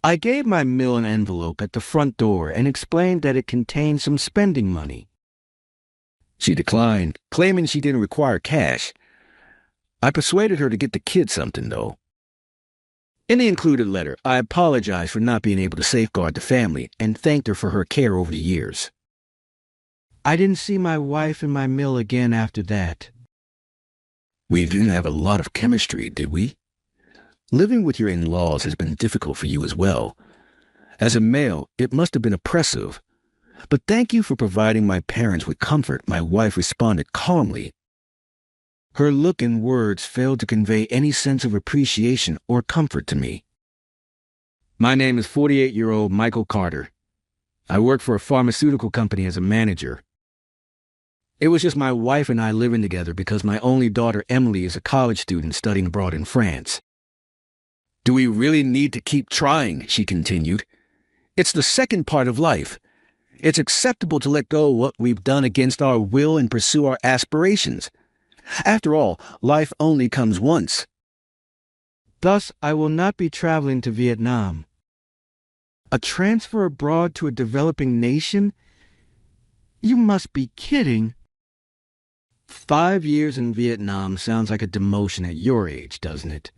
I gave my mill an envelope at the front door and explained that it contained some spending money. She declined, claiming she didn't require cash. I persuaded her to get the kid something, though. In the included letter, I apologized for not being able to safeguard the family and thanked her for her care over the years. I didn't see my wife and my mill again after that. We didn't have a lot of chemistry, did we? Living with your in-laws has been difficult for you as well. As a male, it must have been oppressive. But thank you for providing my parents with comfort, my wife responded calmly. Her look and words failed to convey any sense of appreciation or comfort to me. My name is 48-year-old Michael Carter. I work for a pharmaceutical company as a manager. It was just my wife and I living together because my only daughter Emily is a college student studying abroad in France. Do we really need to keep trying? She continued. It's the second part of life. It's acceptable to let go of what we've done against our will and pursue our aspirations. After all, life only comes once. Thus, I will not be traveling to Vietnam. A transfer abroad to a developing nation? You must be kidding. 5 years in Vietnam sounds like a demotion at your age, doesn't it?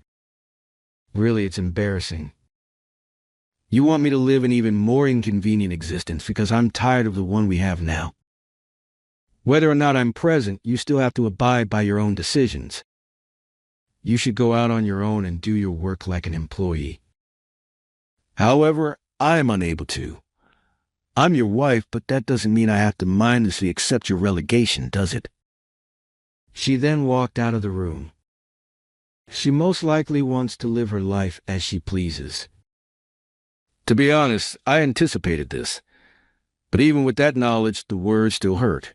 Really, it's embarrassing. You want me to live an even more inconvenient existence because I'm tired of the one we have now. Whether or not I'm present, you still have to abide by your own decisions. You should go out on your own and do your work like an employee. However, I am unable to. I'm your wife, but that doesn't mean I have to mindlessly accept your relegation, does it? She then walked out of the room. She most likely wants to live her life as she pleases. To be honest, I anticipated this. But even with that knowledge, the words still hurt.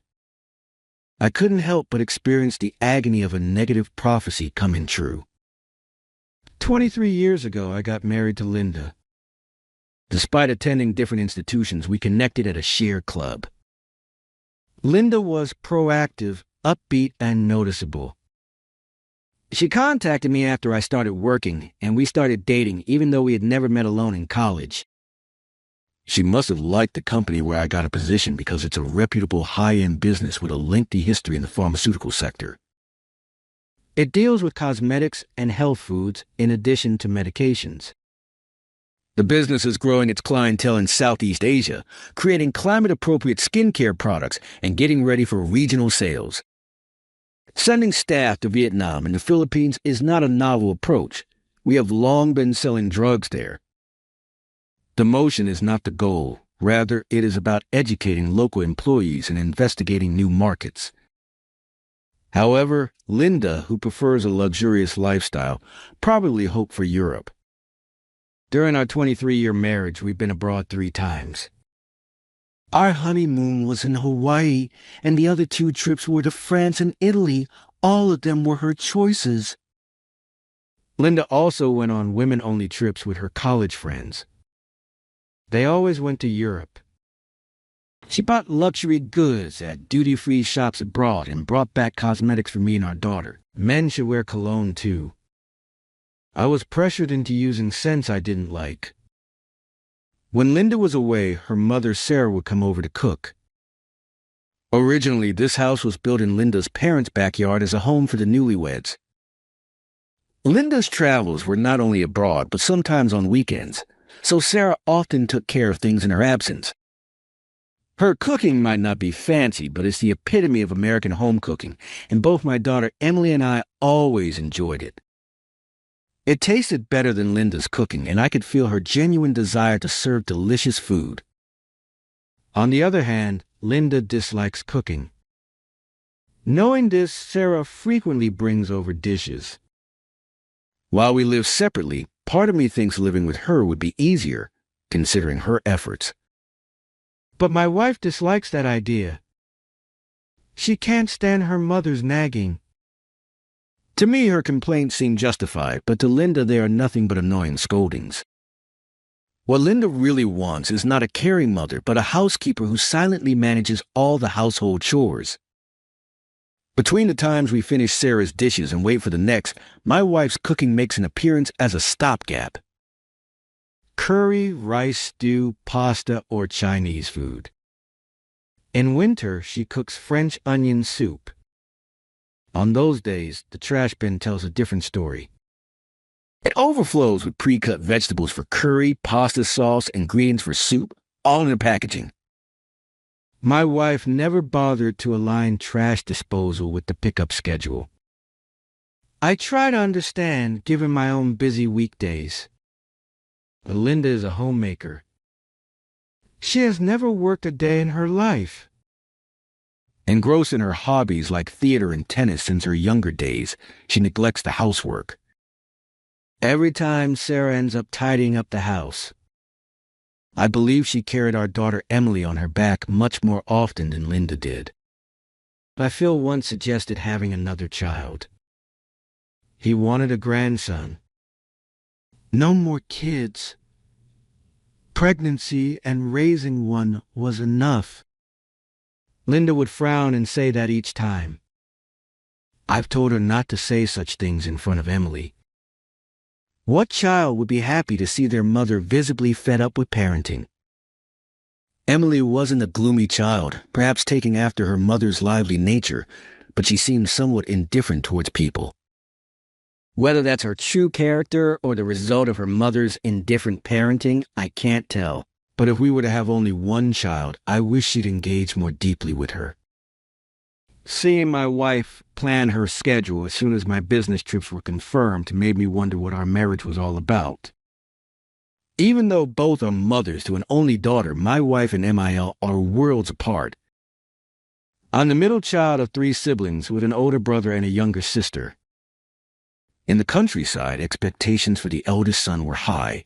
I couldn't help but experience the agony of a negative prophecy coming true. 23 years ago, I got married to Linda. Despite attending different institutions, we connected at a shared club. Linda was proactive, upbeat, and noticeable. She contacted me after I started working, and we started dating even though we had never met alone in college. She must have liked the company where I got a position because it's a reputable high-end business with a lengthy history in the pharmaceutical sector. It deals with cosmetics and health foods in addition to medications. The business is growing its clientele in Southeast Asia, creating climate-appropriate skincare products and getting ready for regional sales. Sending staff to Vietnam and the Philippines is not a novel approach. We have long been selling drugs there. Demotion is not the goal. Rather, it is about educating local employees and investigating new markets. However, Linda, who prefers a luxurious lifestyle, probably hoped for Europe. During our 23-year marriage, we've been abroad 3 times. Our honeymoon was in Hawaii, and the other 2 trips were to France and Italy. All of them were her choices. Linda also went on women-only trips with her college friends. They always went to Europe. She bought luxury goods at duty-free shops abroad and brought back cosmetics for me and our daughter. Men should wear cologne, too. I was pressured into using scents I didn't like. When Linda was away, her mother Sarah would come over to cook. Originally, this house was built in Linda's parents' backyard as a home for the newlyweds. Linda's travels were not only abroad, but sometimes on weekends, so Sarah often took care of things in her absence. Her cooking might not be fancy, but it's the epitome of American home cooking, and both my daughter Emily and I always enjoyed it. It tasted better than Linda's cooking, and I could feel her genuine desire to serve delicious food. On the other hand, Linda dislikes cooking. Knowing this, Sarah frequently brings over dishes. While we live separately, part of me thinks living with her would be easier, considering her efforts. But my wife dislikes that idea. She can't stand her mother's nagging. To me, her complaints seem justified, but to Linda they are nothing but annoying scoldings. What Linda really wants is not a caring mother, but a housekeeper who silently manages all the household chores. Between the times we finish Sarah's dishes and wait for the next, my wife's cooking makes an appearance as a stopgap. curry, rice stew, pasta, or Chinese food. In winter, she cooks French onion soup. On those days, the trash bin tells a different story. It overflows with pre-cut vegetables for curry, pasta sauce, ingredients for soup, all in the packaging. My wife never bothered to align trash disposal with the pickup schedule. I try to understand, given my own busy weekdays. But Linda is a homemaker. She has never worked a day in her life. Engrossed in her hobbies like theater and tennis since her younger days, she neglects the housework. Every time Sarah ends up tidying up the house, I believe she carried our daughter Emily on her back much more often than Linda did. I feel one suggested having another child. He wanted a grandson. No more kids. Pregnancy and raising one was enough. Linda would frown and say that each time. I've told her not to say such things in front of Emily. What child would be happy to see their mother visibly fed up with parenting? Emily wasn't a gloomy child, perhaps taking after her mother's lively nature, but she seemed somewhat indifferent towards people. Whether that's her true character or the result of her mother's indifferent parenting, I can't tell. But if we were to have only one child, I wish she'd engage more deeply with her. Seeing my wife plan her schedule as soon as my business trips were confirmed made me wonder what our marriage was all about. Even though both are mothers to an only daughter, my wife and MIL are worlds apart. I'm the middle child of 3 siblings with an older brother and a younger sister. In the countryside, expectations for the eldest son were high,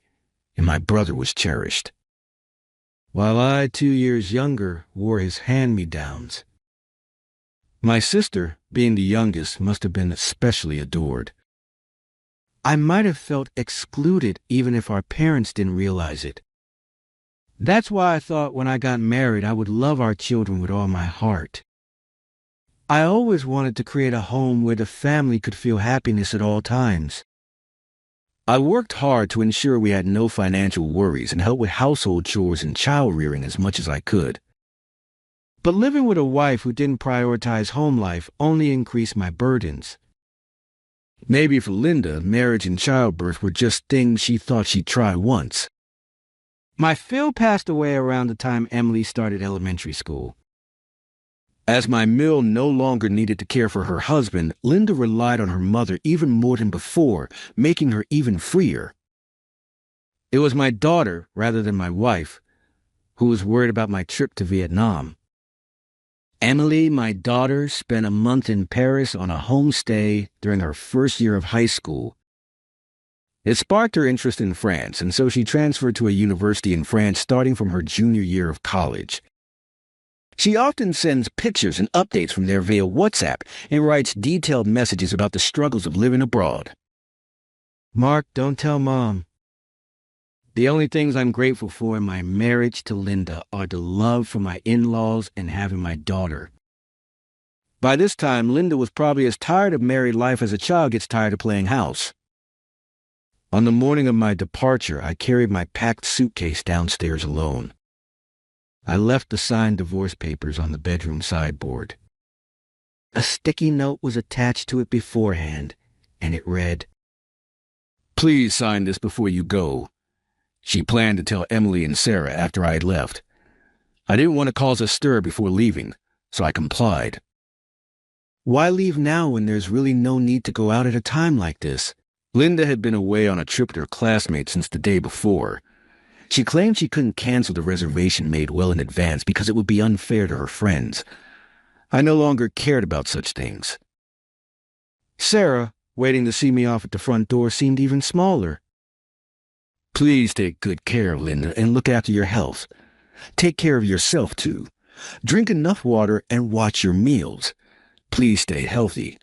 and my brother was cherished, while I, 2 years younger, wore his hand-me-downs. My sister, being the youngest, must have been especially adored. I might have felt excluded even if our parents didn't realize it. That's why I thought when I got married I would love our children with all my heart. I always wanted to create a home where the family could feel happiness at all times. I worked hard to ensure we had no financial worries and helped with household chores and child rearing as much as I could. But living with a wife who didn't prioritize home life only increased my burdens. Maybe for Linda, marriage and childbirth were just things she thought she'd try once. My Phil passed away around the time Emily started elementary school. As my Mill no longer needed to care for her husband, Linda relied on her mother even more than before, making her even freer. It was my daughter, rather than my wife, who was worried about my trip to Vietnam. Emily, my daughter, spent a month in Paris on a homestay during her first year of high school. It sparked her interest in France, and so she transferred to a university in France starting from her junior year of college. She often sends pictures and updates from there via WhatsApp and writes detailed messages about the struggles of living abroad. Mark, don't tell Mom. The only things I'm grateful for in my marriage to Linda are the love for my in-laws and having my daughter. By this time, Linda was probably as tired of married life as a child gets tired of playing house. On the morning of my departure, I carried my packed suitcase downstairs alone. I left the signed divorce papers on the bedroom sideboard. A sticky note was attached to it beforehand, and it read, "Please sign this before you go." She planned to tell Emily and Sarah after I had left. I didn't want to cause a stir before leaving, so I complied. Why leave now when there's really no need to go out at a time like this? Linda had been away on a trip with her classmates since the day before. She claimed she couldn't cancel the reservation made well in advance because it would be unfair to her friends. I no longer cared about such things. Sarah, waiting to see me off at the front door, seemed even smaller. Please take good care of Linda and look after your health. Take care of yourself, too. Drink enough water and watch your meals. Please stay healthy.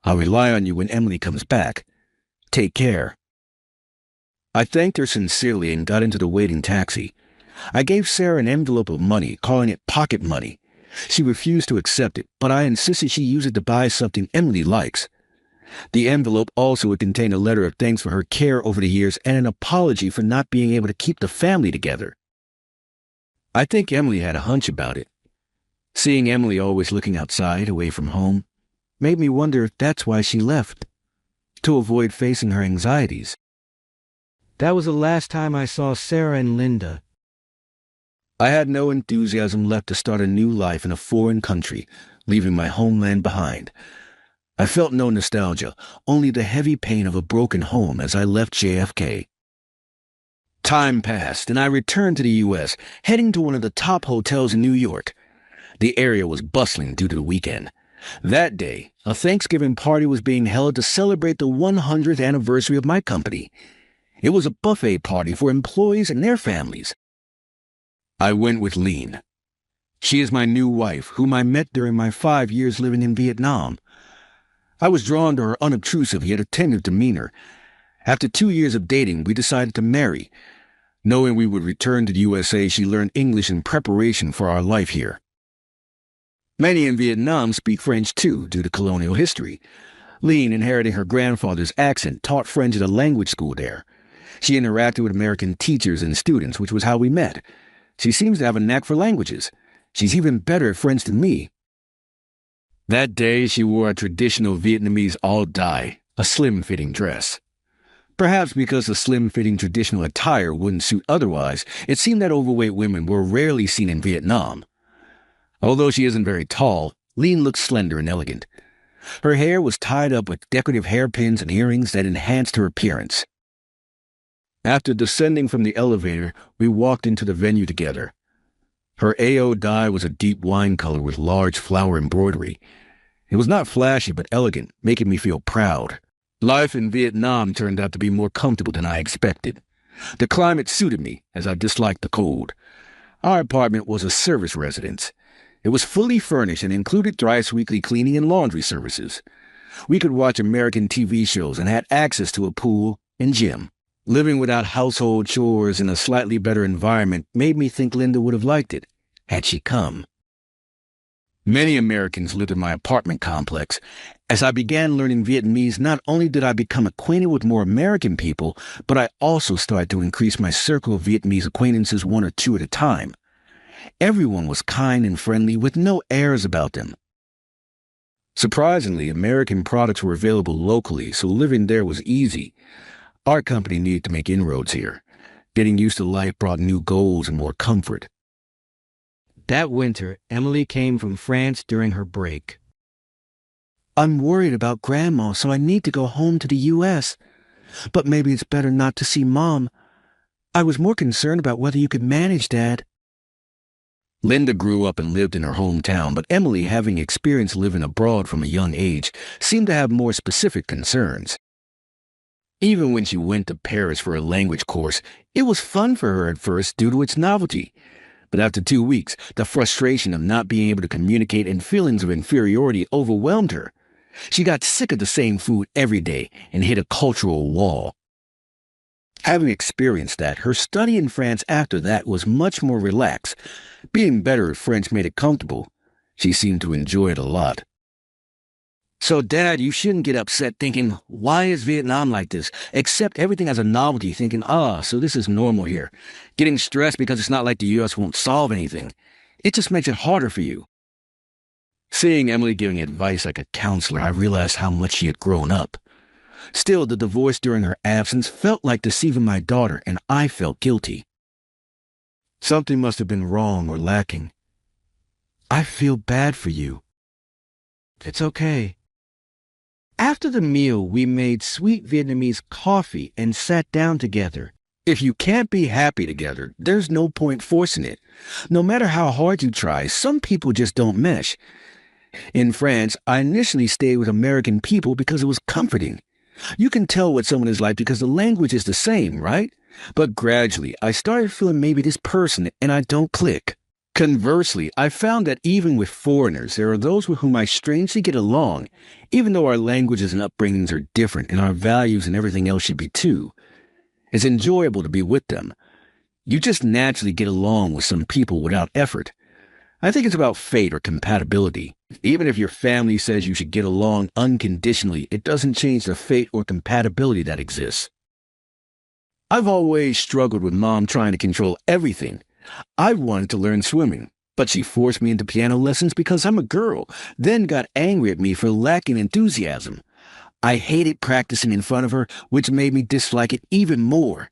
I'll rely on you when Emily comes back. Take care. I thanked her sincerely and got into the waiting taxi. I gave Sarah an envelope of money, calling it pocket money. She refused to accept it, but I insisted she use it to buy something Emily likes. The envelope also would contain a letter of thanks for her care over the years and an apology for not being able to keep the family together. I think Emily had a hunch about it. Seeing Emily always looking outside, away from home, made me wonder if that's why she left, to avoid facing her anxieties. That was the last time I saw Sarah and Linda. I had no enthusiasm left to start a new life in a foreign country, leaving my homeland behind. I felt no nostalgia, only the heavy pain of a broken home as I left JFK. Time passed, and I returned to the U.S., heading to one of the top hotels in New York. The area was bustling due to the weekend. That day, a Thanksgiving party was being held to celebrate the 100th anniversary of my company. It was a buffet party for employees and their families. I went with Lean. She is my new wife, whom I met during my 5 years living in Vietnam. I was drawn to her unobtrusive yet attentive demeanor. After 2 years of dating, we decided to marry. Knowing we would return to the USA, she learned English in preparation for our life here. Many in Vietnam speak French too, due to colonial history. Lean, inheriting her grandfather's accent, taught French at a language school there. She interacted with American teachers and students, which was how we met. She seems to have a knack for languages. She's even better at French than me. That day, she wore a traditional Vietnamese all dye, a slim-fitting dress. Perhaps because the slim-fitting traditional attire wouldn't suit otherwise, it seemed that overweight women were rarely seen in Vietnam. Although she isn't very tall, Lean looked slender and elegant. Her hair was tied up with decorative hairpins and earrings that enhanced her appearance. After descending from the elevator, we walked into the venue together. Her AO dye was a deep wine color with large flower embroidery. It was not flashy but elegant, making me feel proud. Life in Vietnam turned out to be more comfortable than I expected. The climate suited me, as I disliked the cold. Our apartment was a service residence. It was fully furnished and included thrice-weekly cleaning and laundry services. We could watch American TV shows and had access to a pool and gym. Living without household chores in a slightly better environment made me think Linda would have liked it, had she come. Many Americans lived in my apartment complex. As I began learning Vietnamese, not only did I become acquainted with more American people, but I also started to increase my circle of Vietnamese acquaintances 1 or 2 at a time. Everyone was kind and friendly with no airs about them. Surprisingly, American products were available locally, so living there was easy. Our company needed to make inroads here. Getting used to life brought new goals and more comfort. That winter, Emily came from France during her break. I'm worried about Grandma, so I need to go home to the U.S. But maybe it's better not to see Mom. I was more concerned about whether you could manage, Dad. Linda grew up and lived in her hometown, but Emily, having experienced living abroad from a young age, seemed to have more specific concerns. Even when she went to Paris for a language course, it was fun for her at first due to its novelty. But after 2 weeks, the frustration of not being able to communicate and feelings of inferiority overwhelmed her. She got sick of the same food every day and hit a cultural wall. Having experienced that, her study in France after that was much more relaxed. Being better at French made it comfortable. She seemed to enjoy it a lot. So, Dad, you shouldn't get upset thinking, why is Vietnam like this? Accept everything as a novelty, thinking, so this is normal here. Getting stressed because it's not like the U.S. won't solve anything. It just makes it harder for you. Seeing Emily giving advice like a counselor, I realized how much she had grown up. Still, the divorce during her absence felt like deceiving my daughter, and I felt guilty. Something must have been wrong or lacking. I feel bad for you. It's okay. After the meal, we made sweet Vietnamese coffee and sat down together. If you can't be happy together, there's no point forcing it. No matter how hard you try, some people just don't mesh. In France, I initially stayed with American people because it was comforting. You can tell what someone is like because the language is the same, right? But gradually, I started feeling maybe this person and I don't click. Conversely, I found that even with foreigners, there are those with whom I strangely get along, even though our languages and upbringings are different and our values and everything else should be too. It's enjoyable to be with them. You just naturally get along with some people without effort. I think it's about fate or compatibility. Even if your family says you should get along unconditionally, it doesn't change the fate or compatibility that exists. I've always struggled with Mom trying to control everything. I wanted to learn swimming, but she forced me into piano lessons because I'm a girl, then got angry at me for lacking enthusiasm. I hated practicing in front of her, which made me dislike it even more.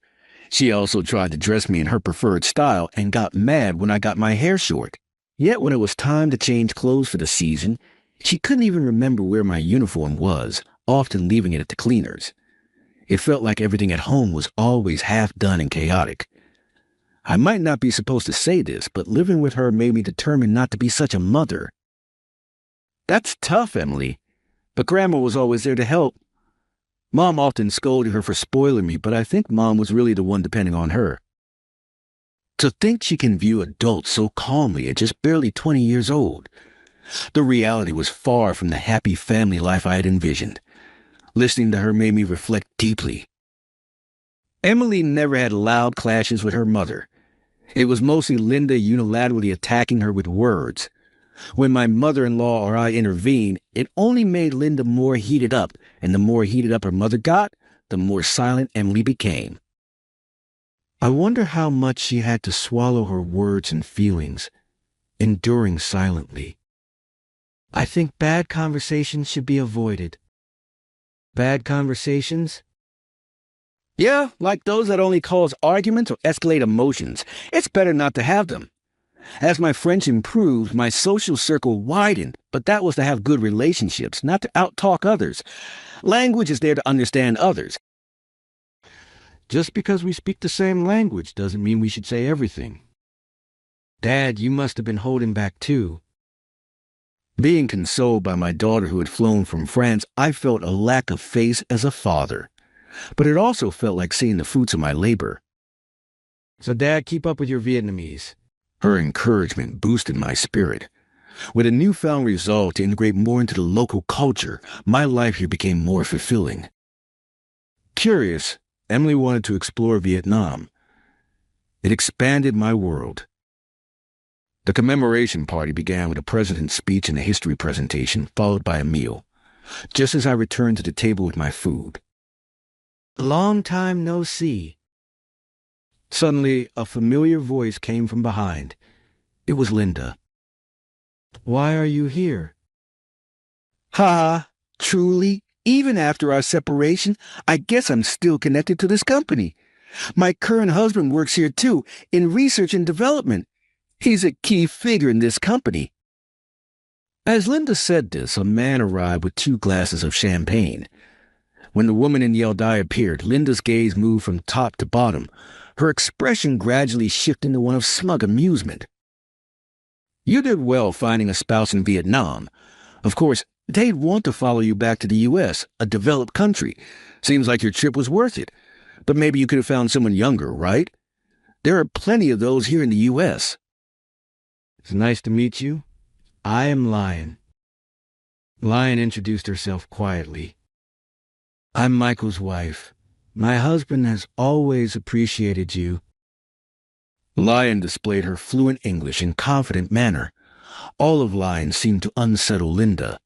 She also tried to dress me in her preferred style and got mad when I got my hair short. Yet when it was time to change clothes for the season, she couldn't even remember where my uniform was, often leaving it at the cleaners. It felt like everything at home was always half done and chaotic. I might not be supposed to say this, but living with her made me determined not to be such a mother. That's tough, Emily. But Grandma was always there to help. Mom often scolded her for spoiling me, but I think Mom was really the one depending on her. To think she can view adults so calmly at just barely 20 years old. The reality was far from the happy family life I had envisioned. Listening to her made me reflect deeply. Emily never had loud clashes with her mother. It was mostly Linda unilaterally attacking her with words. When my mother-in-law or I intervened, it only made Linda more heated up, and the more heated up her mother got, the more silent Emily became. I wonder how much she had to swallow her words and feelings, enduring silently. I think bad conversations should be avoided. Bad conversations? Yeah, like those that only cause arguments or escalate emotions. It's better not to have them. As my French improved, my social circle widened, but that was to have good relationships, not to out-talk others. Language is there to understand others. Just because we speak the same language doesn't mean we should say everything. Dad, you must have been holding back too. Being consoled by my daughter who had flown from France, I felt a lack of faith as a father. But it also felt like seeing the fruits of my labor. So Dad, keep up with your Vietnamese. Her encouragement boosted my spirit. With a newfound resolve to integrate more into the local culture, my life here became more fulfilling. Curious, Emily wanted to explore Vietnam. It expanded my world. The commemoration party began with a president's speech and a history presentation, followed by a meal. Just as I returned to the table with my food. Long time no see. Suddenly, a familiar voice came from behind. It was Linda. Why are you here? Ha! Truly, even after our separation, I guess I'm still connected to this company. My current husband works here too, in research and development. He's a key figure in this company. As Linda said this, a man arrived with 2 glasses of champagne. When the woman in yellow dye appeared, Linda's gaze moved from top to bottom, her expression gradually shifting to one of smug amusement. You did well finding a spouse in Vietnam. Of course, they'd want to follow you back to the U.S., a developed country. Seems like your trip was worth it. But maybe you could have found someone younger, right? There are plenty of those here in the U.S. It's nice to meet you. I am Lion. Lion introduced herself quietly. I'm Michael's wife. My husband has always appreciated you. Lion displayed her fluent English and confident manner. All of Lion seemed to unsettle Linda.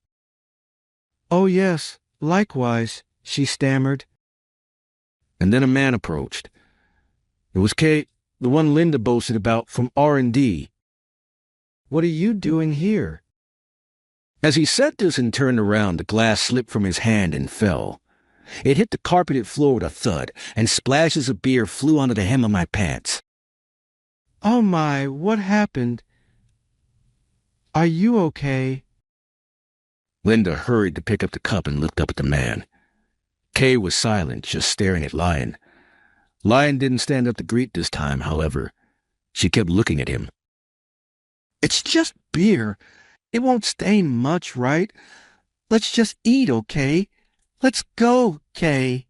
Oh yes, likewise, she stammered. And then a man approached. It was Kate, the one Linda boasted about from R&D. What are you doing here? As he said this and turned around, the glass slipped from his hand and fell. It hit the carpeted floor with a thud, and splashes of beer flew onto the hem of my pants. Oh my, what happened? Are you okay? Linda hurried to pick up the cup and looked up at the man. Kay was silent, just staring at Lion. Lion didn't stand up to greet this time, however. She kept looking at him. It's just beer. It won't stain much, right? Let's just eat, okay? Let's go, Kay.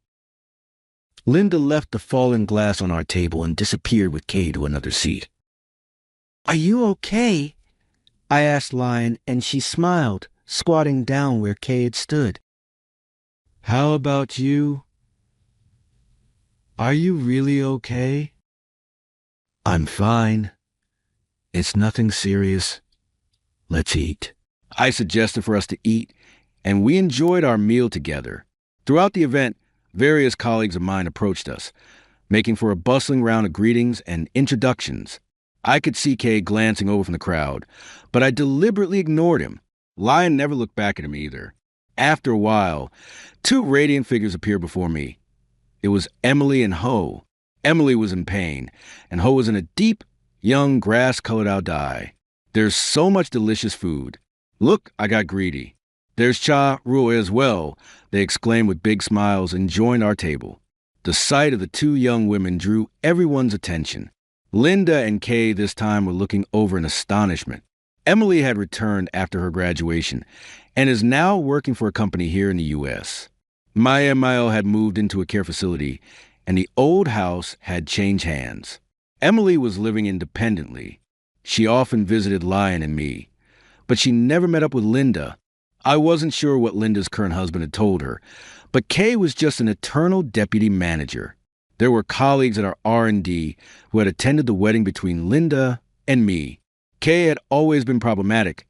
Linda left the fallen glass on our table and disappeared with Kay to another seat. Are you okay? I asked Lion, and she smiled, squatting down where Kay had stood. How about you? Are you really okay? I'm fine. It's nothing serious. Let's eat. I suggested for us to eat, and we enjoyed our meal together. Throughout the event, various colleagues of mine approached us, making for a bustling round of greetings and introductions. I could see Kay glancing over from the crowd, but I deliberately ignored him. Lion never looked back at him either. After a while, two radiant figures appeared before me. It was Emily and Ho. Emily was in pain, and Ho was in a deep, young, grass-colored out dye. There's so much delicious food. Look, I got greedy. There's cha rue as well, they exclaimed with big smiles and joined our table. The sight of the two young women drew everyone's attention. Linda and Kay this time were looking over in astonishment. Emily had returned after her graduation and is now working for a company here in the U.S. Maya and Mael had moved into a care facility, and the old house had changed hands. Emily was living independently. She often visited Lion and me, but she never met up with Linda. I wasn't sure what Linda's current husband had told her, but Kay was just an eternal deputy manager. There were colleagues at our R&D who had attended the wedding between Linda and me. Kay had always been problematic.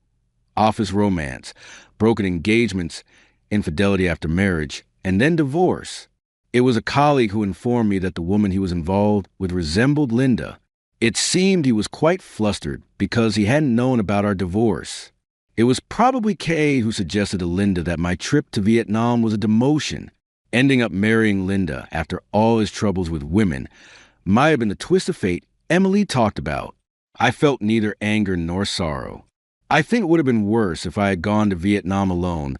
Office romance, broken engagements, infidelity after marriage, and then divorce. It was a colleague who informed me that the woman he was involved with resembled Linda. It seemed he was quite flustered because he hadn't known about our divorce. It was probably Kay who suggested to Linda that my trip to Vietnam was a demotion. Ending up marrying Linda after all his troubles with women might have been the twist of fate Emily talked about. I felt neither anger nor sorrow. I think it would have been worse if I had gone to Vietnam alone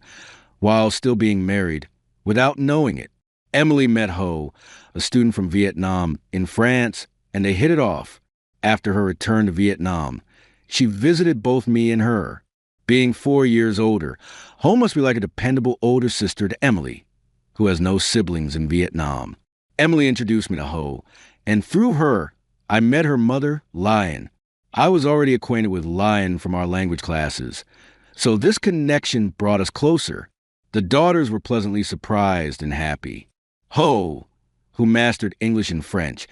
while still being married without knowing it. Emily met Ho, a student from Vietnam, in France, and they hit it off. After her return to Vietnam, she visited both me and her. Being 4 years older, Ho must be like a dependable older sister to Emily, who has no siblings in Vietnam. Emily introduced me to Ho, and through her, I met her mother, Lion. I was already acquainted with Lion from our language classes, so this connection brought us closer. The daughters were pleasantly surprised and happy. Ho, who mastered English and French,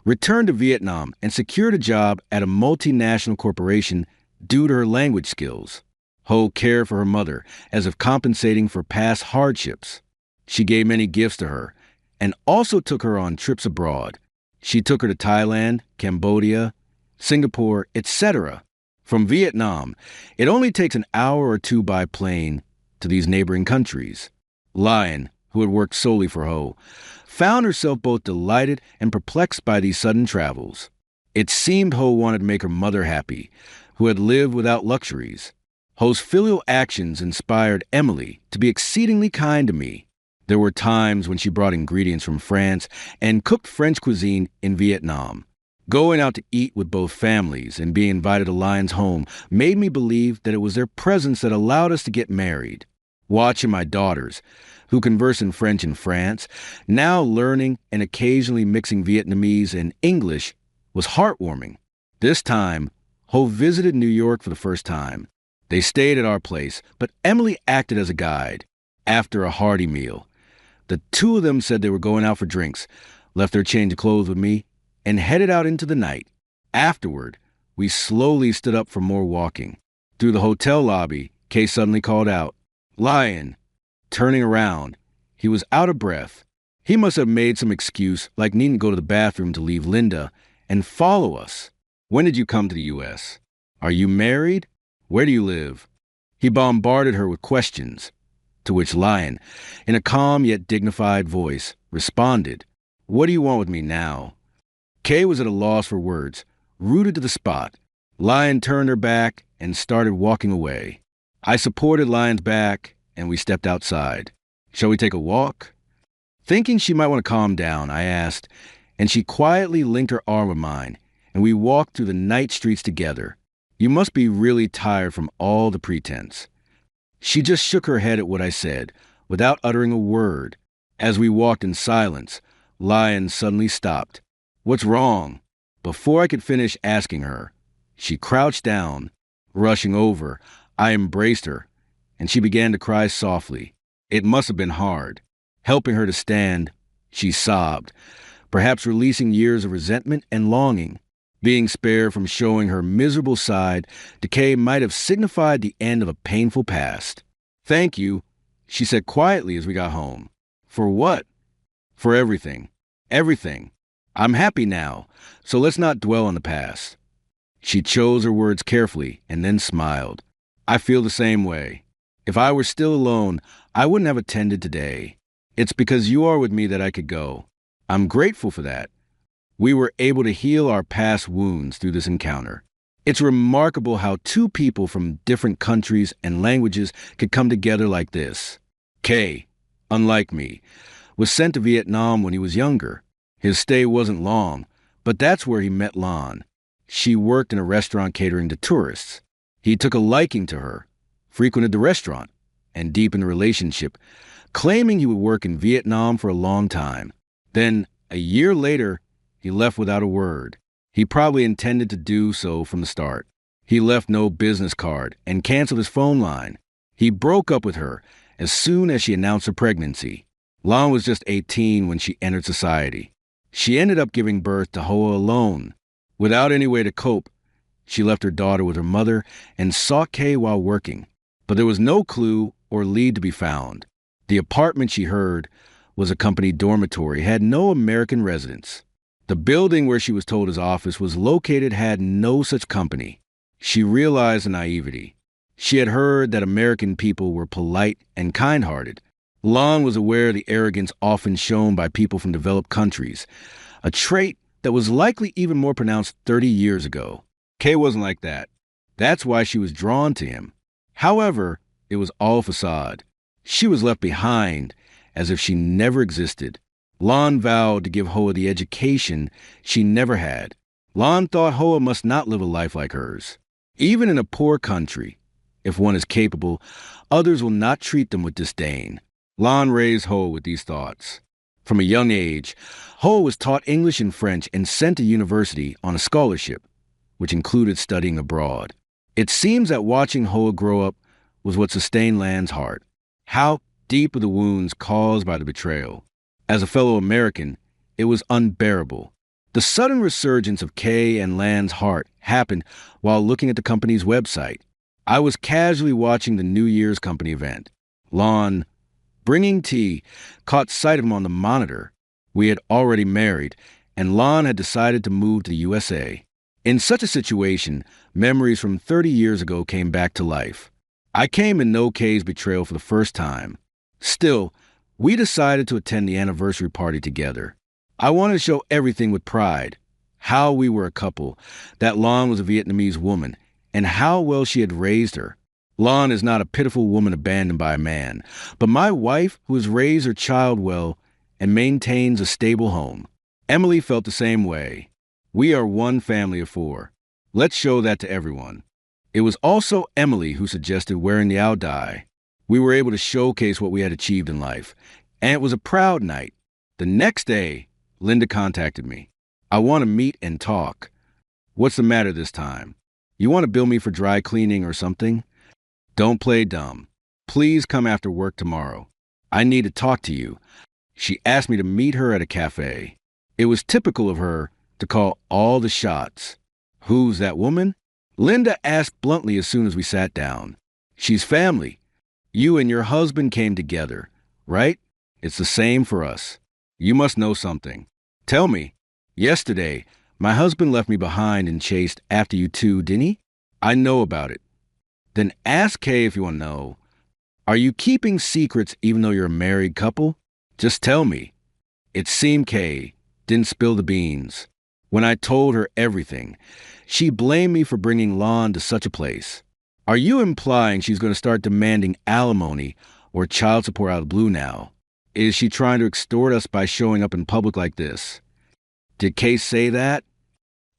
returned to Vietnam and secured a job at a multinational corporation due to her language skills. Ho cared for her mother as if compensating for past hardships. She gave many gifts to her and also took her on trips abroad. She took her to Thailand, Cambodia, Singapore, etc. From Vietnam, it only takes an hour or two by plane to these neighboring countries. Lion, who had worked solely for Ho, found herself both delighted and perplexed by these sudden travels. It seemed Ho wanted to make her mother happy, who had lived without luxuries. Ho's filial actions inspired Emily to be exceedingly kind to me. There were times when she brought ingredients from France and cooked French cuisine in Vietnam. Going out to eat with both families and being invited to Lion's home made me believe that it was their presence that allowed us to get married. Watching my daughters, who converse in French in France, now learning and occasionally mixing Vietnamese and English, was heartwarming. This time, Ho visited New York for the first time. They stayed at our place, but Emily acted as a guide. After a hearty meal, the two of them said they were going out for drinks, left their change of clothes with me, and headed out into the night. Afterward, we slowly stood up for more walking. Through the hotel lobby, Kay suddenly called out, "Lion!" Turning around, he was out of breath. He must have made some excuse, like needing to go to the bathroom to leave Linda, and follow us. "When did you come to the U.S.? Are you married? Where do you live?" He bombarded her with questions, to which Lion, in a calm yet dignified voice, responded, "What do you want with me now?" Kay was at a loss for words, rooted to the spot. Lion turned her back and started walking away. I supported Lion's back, and we stepped outside. "Shall we take a walk?" Thinking she might want to calm down, I asked, and she quietly linked her arm with mine, and we walked through the night streets together. "You must be really tired from all the pretense." She just shook her head at what I said, without uttering a word. As we walked in silence, Lion suddenly stopped. "What's wrong?" Before I could finish asking her, she crouched down. Rushing over, I embraced her, and she began to cry softly. It must have been hard. Helping her to stand, she sobbed, perhaps releasing years of resentment and longing. Being spared from showing her miserable side to Kay might have signified the end of a painful past. "Thank you," she said quietly as we got home. "For what?" "For everything. Everything. I'm happy now, so let's not dwell on the past." She chose her words carefully and then smiled. "I feel the same way. If I were still alone, I wouldn't have attended today. It's because you are with me that I could go. I'm grateful for that. We were able to heal our past wounds through this encounter. It's remarkable how two people from different countries and languages could come together like this. Kay, unlike me, was sent to Vietnam when he was younger. His stay wasn't long, but that's where he met Lan. She worked in a restaurant catering to tourists. He took a liking to her, frequented the restaurant, and deepened the relationship, claiming he would work in Vietnam for a long time. Then, a year later, he left without a word. He probably intended to do so from the start. He left no business card and canceled his phone line. He broke up with her as soon as she announced her pregnancy. Lan was just 18 when she entered society. She ended up giving birth to Hoa alone. Without any way to cope, she left her daughter with her mother and sought Kay while working. But there was no clue or lead to be found. The apartment she heard was a company dormitory, had no American residents. The building where she was told his office was located had no such company. She realized the naivety. She had heard that American people were polite and kind-hearted. Lan was aware of the arrogance often shown by people from developed countries, a trait that was likely even more pronounced 30 years ago. Kay wasn't like that. That's why she was drawn to him. However, it was all facade. She was left behind as if she never existed. Lan vowed to give Hoa the education she never had. Lan thought Hoa must not live a life like hers. Even in a poor country, if one is capable, others will not treat them with disdain. Lan raised Hoa with these thoughts. From a young age, Hoa was taught English and French and sent to university on a scholarship, which included studying abroad. It seems that watching Hoa grow up was what sustained Lan's heart. How deep were the wounds caused by the betrayal? As a fellow American, it was unbearable. The sudden resurgence of Kay and Lan's heart happened while looking at the company's website. I was casually watching the New Year's company event. Lan, bringing tea, caught sight of him on the monitor. We had already married, and Lan had decided to move to the USA. In such a situation, memories from 30 years ago came back to life. I came to know Kay's betrayal for the first time. Still, we decided to attend the anniversary party together. I wanted to show everything with pride. How we were a couple, that Lan was a Vietnamese woman, and how well she had raised her. Lan is not a pitiful woman abandoned by a man, but my wife who has raised her child well and maintains a stable home. Emily felt the same way. We are one family of 4. Let's show that to everyone. It was also Emily who suggested wearing the owl dye. We were able to showcase what we had achieved in life, and it was a proud night. The next day, Linda contacted me. "I want to meet and talk." "What's the matter this time? You want to bill me for dry cleaning or something?" "Don't play dumb. Please come after work tomorrow. I need to talk to you." She asked me to meet her at a cafe. It was typical of her to call all the shots. "Who's that woman?" Linda asked bluntly as soon as we sat down. "She's family. You and your husband came together, right? It's the same for us. You must know something. Tell me." "Yesterday, my husband left me behind and chased after you two, didn't he?" "I know about it." "Then ask Kay if you want to know. Are you keeping secrets even though you're a married couple? Just tell me." It seemed Kay didn't spill the beans. When I told her everything, she blamed me for bringing Lan to such a place. "Are you implying she's going to start demanding alimony or child support out of the blue now? Is she trying to extort us by showing up in public like this?" "Did Kay say that?"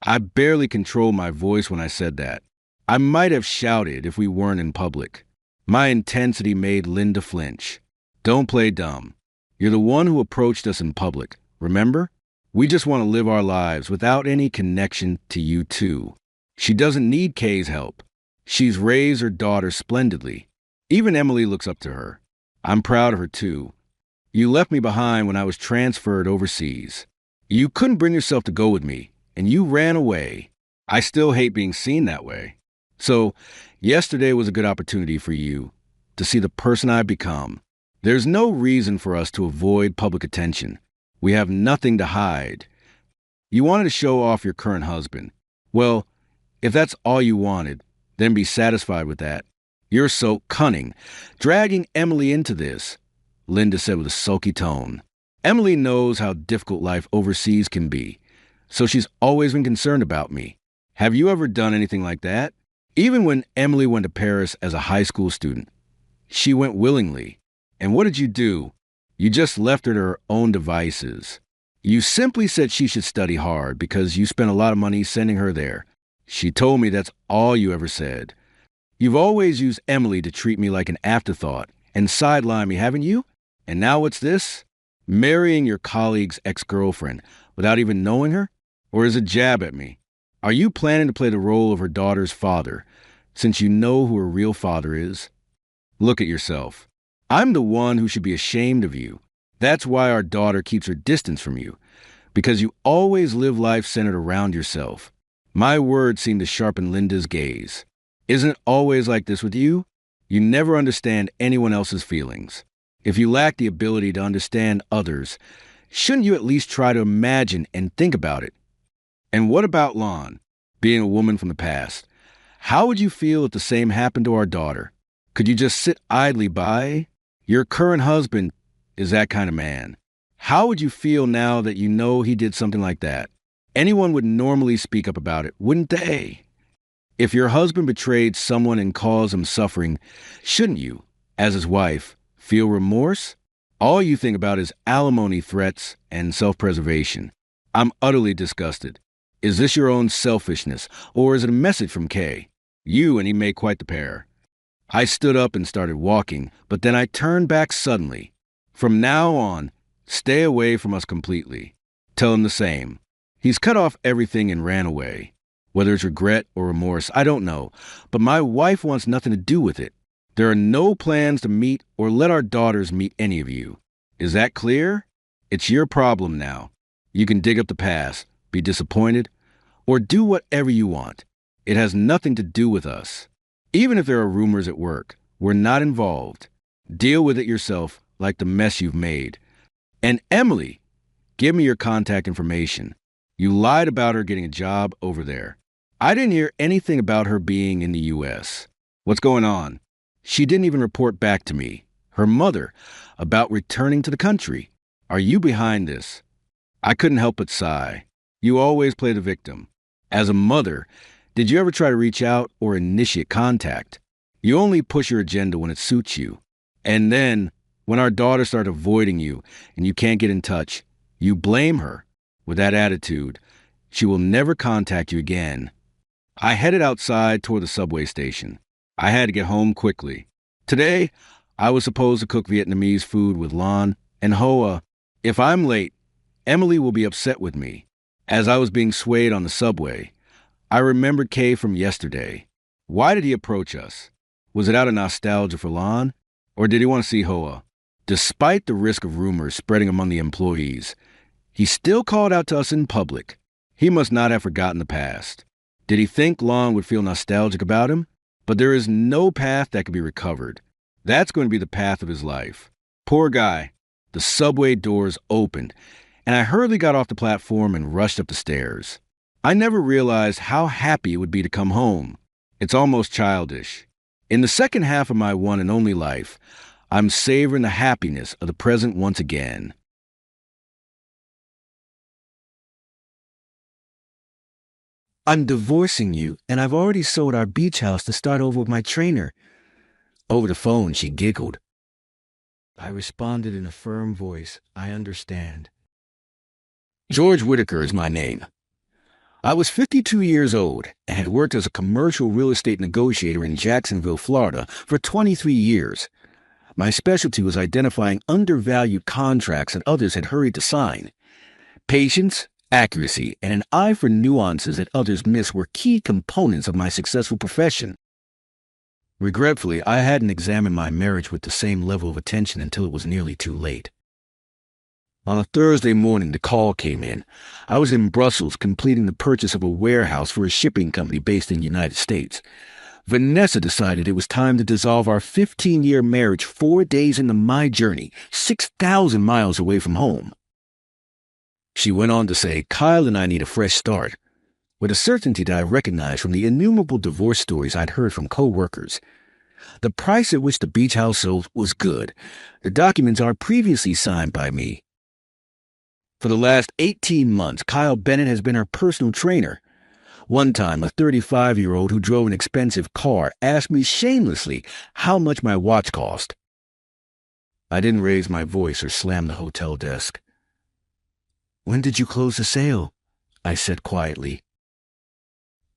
I barely controlled my voice when I said that. I might have shouted if we weren't in public. My intensity made Linda flinch. "Don't play dumb. You're the one who approached us in public, remember? We just want to live our lives without any connection to you two. She doesn't need Kay's help. She's raised her daughter splendidly. Even Emily looks up to her. I'm proud of her too. You left me behind when I was transferred overseas. You couldn't bring yourself to go with me, and you ran away. I still hate being seen that way. So, yesterday was a good opportunity for you to see the person I've become. There's no reason for us to avoid public attention. We have nothing to hide. You wanted to show off your current husband. Well, if that's all you wanted, then be satisfied with that. You're so cunning, dragging Emily into this, Linda said with a sulky tone. Emily knows how difficult life overseas can be, so she's always been concerned about me. Have you ever done anything like that? Even when Emily went to Paris as a high school student, she went willingly. And what did you do? You just left her to her own devices. You simply said she should study hard because you spent a lot of money sending her there. She told me that's all you ever said. You've always used Emily to treat me like an afterthought and sideline me, haven't you? And now what's this? Marrying your colleague's ex-girlfriend without even knowing her? Or is it a jab at me? Are you planning to play the role of her daughter's father, since you know who her real father is? Look at yourself. I'm the one who should be ashamed of you. That's why our daughter keeps her distance from you, because you always live life centered around yourself. My words seem to sharpen Linda's gaze. Isn't it always like this with you? You never understand anyone else's feelings. If you lack the ability to understand others, shouldn't you at least try to imagine and think about it? And what about Lon, being a woman from the past? How would you feel if the same happened to our daughter? Could you just sit idly by? Your current husband is that kind of man. How would you feel now that you know he did something like that? Anyone would normally speak up about it, wouldn't they? If your husband betrayed someone and caused him suffering, shouldn't you, as his wife, feel remorse? All you think about is alimony threats and self-preservation. I'm utterly disgusted. Is this your own selfishness, or is it a message from Kay? You and he make quite the pair. I stood up and started walking, but then I turned back suddenly. From now on, stay away from us completely. Tell him the same. He's cut off everything and ran away. Whether it's regret or remorse, I don't know, but my wife wants nothing to do with it. There are no plans to meet or let our daughters meet any of you. Is that clear? It's your problem now. You can dig up the past, be disappointed, or do whatever you want. It has nothing to do with us. Even if there are rumors at work, we're not involved. Deal with it yourself, like the mess you've made. And Emily, give me your contact information. You lied about her getting a job over there. I didn't hear anything about her being in the U.S. What's going on? She didn't even report back to me, her mother, about returning to the country. Are you behind this? I couldn't help but sigh. You always play the victim. As a mother, did you ever try to reach out or initiate contact? You only push your agenda when it suits you. And then, when our daughter started avoiding you and you can't get in touch, you blame her. With that attitude, she will never contact you again. I headed outside toward the subway station. I had to get home quickly. Today, I was supposed to cook Vietnamese food with Lon and Hoa. If I'm late, Emily will be upset with me. As I was being swayed on the subway, I remembered Kay from yesterday. Why did he approach us? Was it out of nostalgia for Lon? Or did he want to see Hoa? Despite the risk of rumors spreading among the employees, he still called out to us in public. He must not have forgotten the past. Did he think Lon would feel nostalgic about him? But there is no path that can be recovered. That's going to be the path of his life. Poor guy. The subway doors opened, and I hurriedly got off the platform and rushed up the stairs. I never realized how happy it would be to come home. It's almost childish. In the second half of my one and only life, I'm savoring the happiness of the present once again. I'm divorcing you, and I've already sold our beach house to start over with my trainer. Over the phone, she giggled. I responded in a firm voice, I understand. George Whitaker is my name. I was 52 years old and had worked as a commercial real estate negotiator in Jacksonville, Florida for 23 years. My specialty was identifying undervalued contracts that others had hurried to sign. Patience, accuracy, and an eye for nuances that others miss were key components of my successful profession. Regretfully, I hadn't examined my marriage with the same level of attention until it was nearly too late. On a Thursday morning, the call came in. I was in Brussels completing the purchase of a warehouse for a shipping company based in the United States. Vanessa decided it was time to dissolve our 15-year marriage 4 days into my journey, 6,000 miles away from home. She went on to say, Kyle and I need a fresh start, with a certainty that I recognized from the innumerable divorce stories I'd heard from co-workers. The price at which the beach house sold was good. The documents are previously signed by me. For the last 18 months, Kyle Bennett has been her personal trainer. One time, a 35-year-old who drove an expensive car asked me shamelessly how much my watch cost. I didn't raise my voice or slam the hotel desk. When did you close the sale? I said quietly.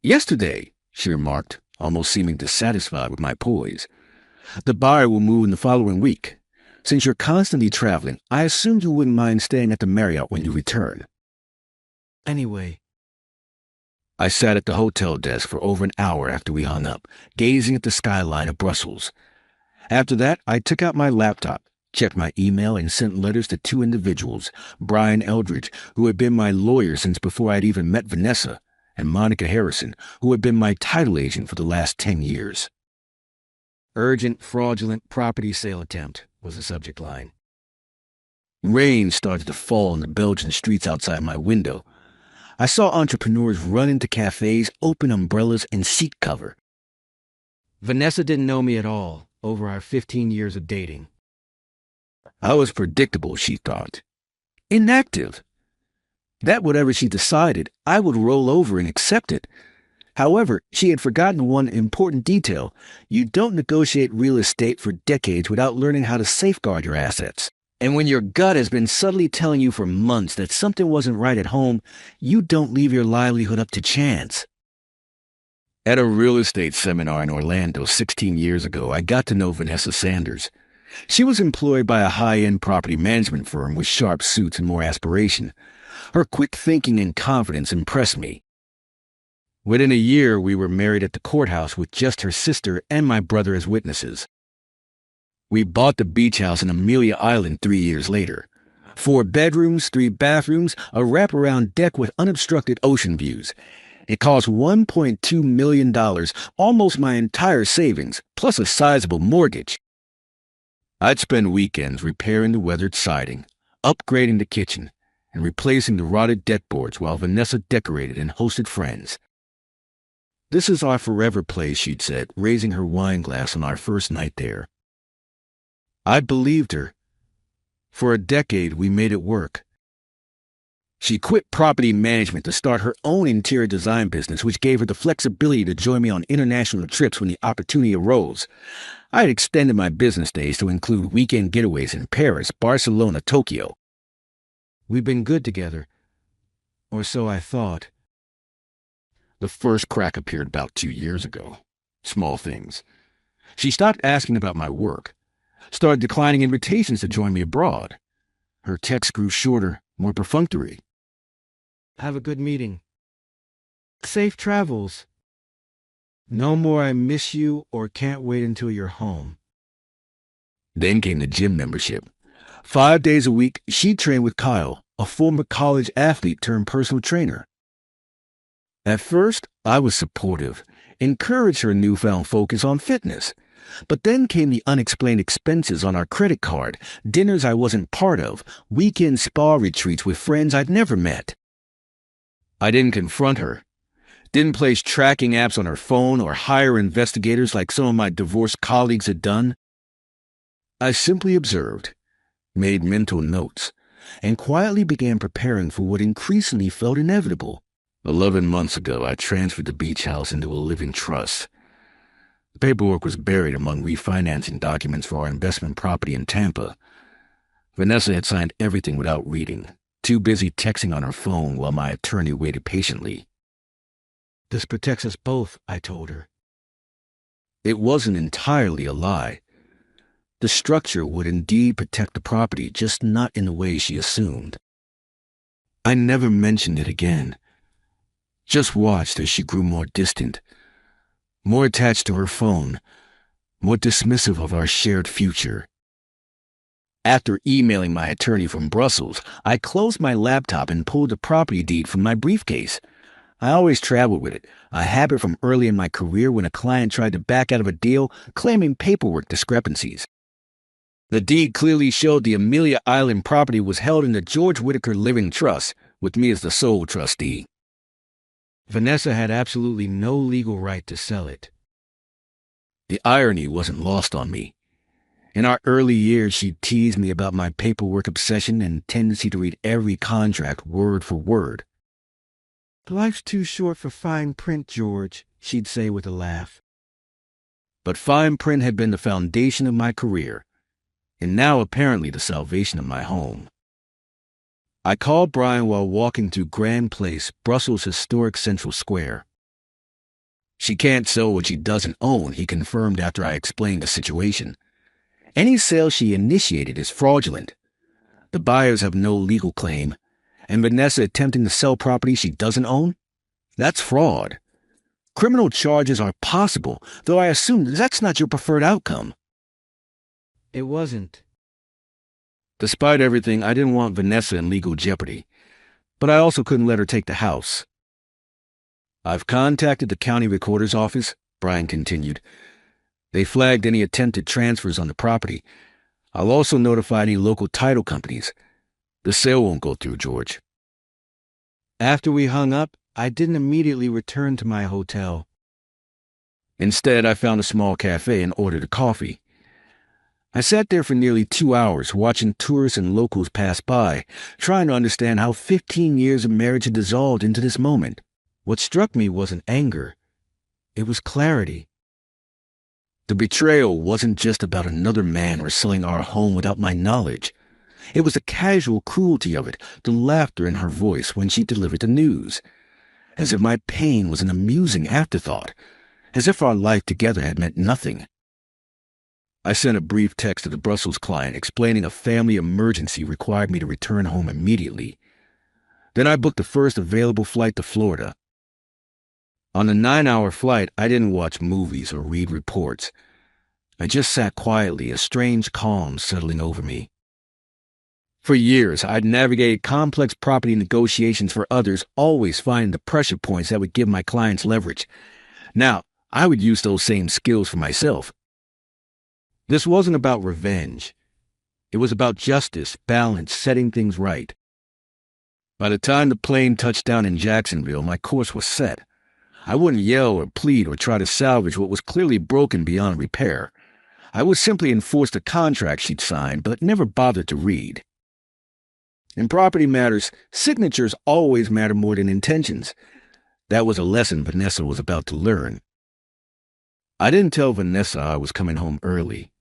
Yesterday, she remarked, almost seeming dissatisfied with my poise. The buyer will move in the following week. Since you're constantly traveling, I assumed you wouldn't mind staying at the Marriott when you return. Anyway, I sat at the hotel desk for over an hour after we hung up, gazing at the skyline of Brussels. After that, I took out my laptop, checked my email, and sent letters to 2 individuals, Brian Eldridge, who had been my lawyer since before I'd even met Vanessa, and Monica Harrison, who had been my title agent for the last 10 years. Urgent, fraudulent property sale attempt was the subject line. Rain started to fall in the Belgian streets outside my window. I saw entrepreneurs run into cafes, open umbrellas, and seat cover. Vanessa didn't know me at all over our 15 years of dating. I was predictable, she thought. Inactive. That whatever she decided, I would roll over and accept it. However, she had forgotten one important detail. You don't negotiate real estate for decades without learning how to safeguard your assets. And when your gut has been subtly telling you for months that something wasn't right at home, you don't leave your livelihood up to chance. At a real estate seminar in Orlando 16 years ago, I got to know Vanessa Sanders. She was employed by a high-end property management firm with sharp suits and more aspiration. Her quick thinking and confidence impressed me. Within a year, we were married at the courthouse with just her sister and my brother as witnesses. We bought the beach house in Amelia Island 3 years later. 4 bedrooms, 3 bathrooms, a wraparound deck with unobstructed ocean views. It cost $1.2 million, almost my entire savings, plus a sizable mortgage. I'd spend weekends repairing the weathered siding, upgrading the kitchen, and replacing the rotted deck boards while Vanessa decorated and hosted friends. This is our forever place, she'd said, raising her wine glass on our first night there. I believed her. For a decade, we made it work. She quit property management to start her own interior design business, which gave her the flexibility to join me on international trips when the opportunity arose. I had extended my business days to include weekend getaways in Paris, Barcelona, Tokyo. We've been good together, or so I thought. The first crack appeared about 2 years ago. Small things. She stopped asking about my work, started declining invitations to join me abroad. Her texts grew shorter, more perfunctory. Have a good meeting. Safe travels. No more I miss you or can't wait until you're home. Then came the gym membership. 5 days a week, she trained with Kyle, a former college athlete turned personal trainer. At first, I was supportive, encouraged her newfound focus on fitness. But then came the unexplained expenses on our credit card, dinners I wasn't part of, weekend spa retreats with friends I'd never met. I didn't confront her, didn't place tracking apps on her phone or hire investigators like some of my divorced colleagues had done. I simply observed, made mental notes, and quietly began preparing for what increasingly felt inevitable. 11 months ago, I transferred the beach house into a living trust. The paperwork was buried among refinancing documents for our investment property in Tampa. Vanessa had signed everything without reading, too busy texting on her phone while my attorney waited patiently. This protects us both, I told her. It wasn't entirely a lie. The structure would indeed protect the property, just not in the way she assumed. I never mentioned it again. Just watched as she grew more distant, more attached to her phone, more dismissive of our shared future. After emailing my attorney from Brussels, I closed my laptop and pulled the property deed from my briefcase. I always traveled with it, a habit from early in my career when a client tried to back out of a deal claiming paperwork discrepancies. The deed clearly showed the Amelia Island property was held in the George Whitaker Living Trust, with me as the sole trustee. Vanessa had absolutely no legal right to sell it. The irony wasn't lost on me. In our early years, she'd teased me about my paperwork obsession and tendency to read every contract word for word. "Life's too short for fine print, George," she'd say with a laugh. But fine print had been the foundation of my career, and now apparently the salvation of my home. I called Brian while walking through Grand Place, Brussels' historic Central Square. "She can't sell what she doesn't own," he confirmed after I explained the situation. "Any sale she initiated is fraudulent. The buyers have no legal claim, and Vanessa attempting to sell property she doesn't own? That's fraud. Criminal charges are possible, though I assume that's not your preferred outcome." It wasn't. Despite everything, I didn't want Vanessa in legal jeopardy, but I also couldn't let her take the house. "I've contacted the county recorder's office," Brian continued. "They flagged any attempted transfers on the property. I'll also notify any local title companies. The sale won't go through, George." After we hung up, I didn't immediately return to my hotel. Instead, I found a small cafe and ordered a coffee. I sat there for nearly 2 hours, watching tourists and locals pass by, trying to understand how 15 years of marriage had dissolved into this moment. What struck me wasn't anger. It was clarity. The betrayal wasn't just about another man reselling our home without my knowledge. It was the casual cruelty of it, the laughter in her voice when she delivered the news. As if my pain was an amusing afterthought. As if our life together had meant nothing. I sent a brief text to the Brussels client explaining a family emergency required me to return home immediately. Then I booked the first available flight to Florida. On the 9-hour flight, I didn't watch movies or read reports. I just sat quietly, a strange calm settling over me. For years, I'd navigated complex property negotiations for others, always finding the pressure points that would give my clients leverage. Now, I would use those same skills for myself. This wasn't about revenge. It was about justice, balance, setting things right. By the time the plane touched down in Jacksonville, my course was set. I wouldn't yell or plead or try to salvage what was clearly broken beyond repair. I would simply enforce the contract she'd signed, but never bothered to read. In property matters, signatures always matter more than intentions. That was a lesson Vanessa was about to learn. I didn't tell Vanessa I was coming home early.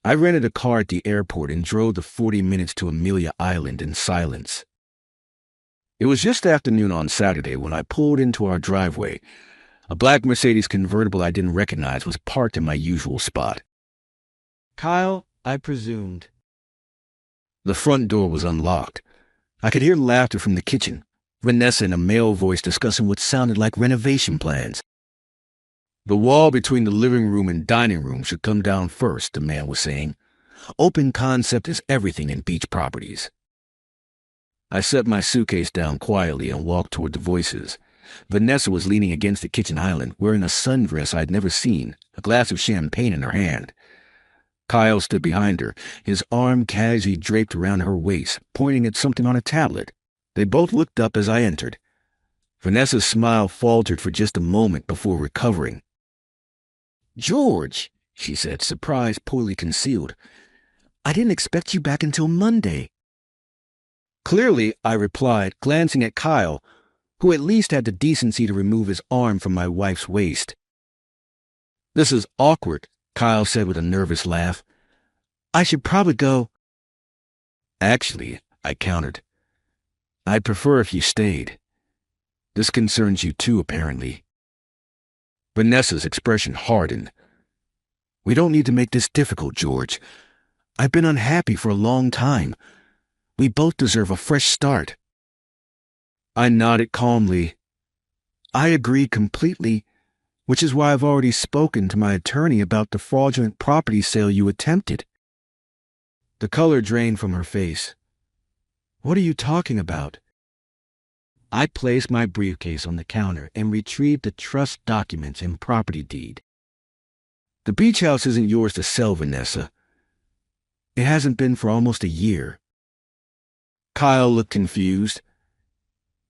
I rented a car at the airport and drove the 40 minutes to Amelia Island in silence. It was just afternoon on Saturday when I pulled into our driveway. A black Mercedes convertible I didn't recognize was parked in my usual spot. "Kyle," I presumed. The front door was unlocked. I could hear laughter from the kitchen, Vanessa in a male voice discussing what sounded like renovation plans. "The wall between the living room and dining room should come down first," the man was saying. "Open concept is everything in beach properties." I set my suitcase down quietly and walked toward the voices. Vanessa was leaning against the kitchen island, wearing a sundress I'd never seen, a glass of champagne in her hand. Kyle stood behind her, his arm casually draped around her waist, pointing at something on a tablet. They both looked up as I entered. Vanessa's smile faltered for just a moment before recovering. "George," she said, surprise poorly concealed. "I didn't expect you back until Monday." "Clearly," I replied, glancing at Kyle, who at least had the decency to remove his arm from my wife's waist. "This is awkward," Kyle said with a nervous laugh. "I should probably go." "Actually," I countered, "I'd prefer if you stayed. This concerns you too, apparently." Vanessa's expression hardened. "We don't need to make this difficult, George. I've been unhappy for a long time. We both deserve a fresh start." I nodded calmly. "I agree completely, which is why I've already spoken to my attorney about the fraudulent property sale you attempted." The color drained from her face. What are you talking about? I placed my briefcase on the counter and retrieved the trust documents and property deed. The beach house isn't yours to sell, Vanessa. It hasn't been for almost a year. Kyle looked confused.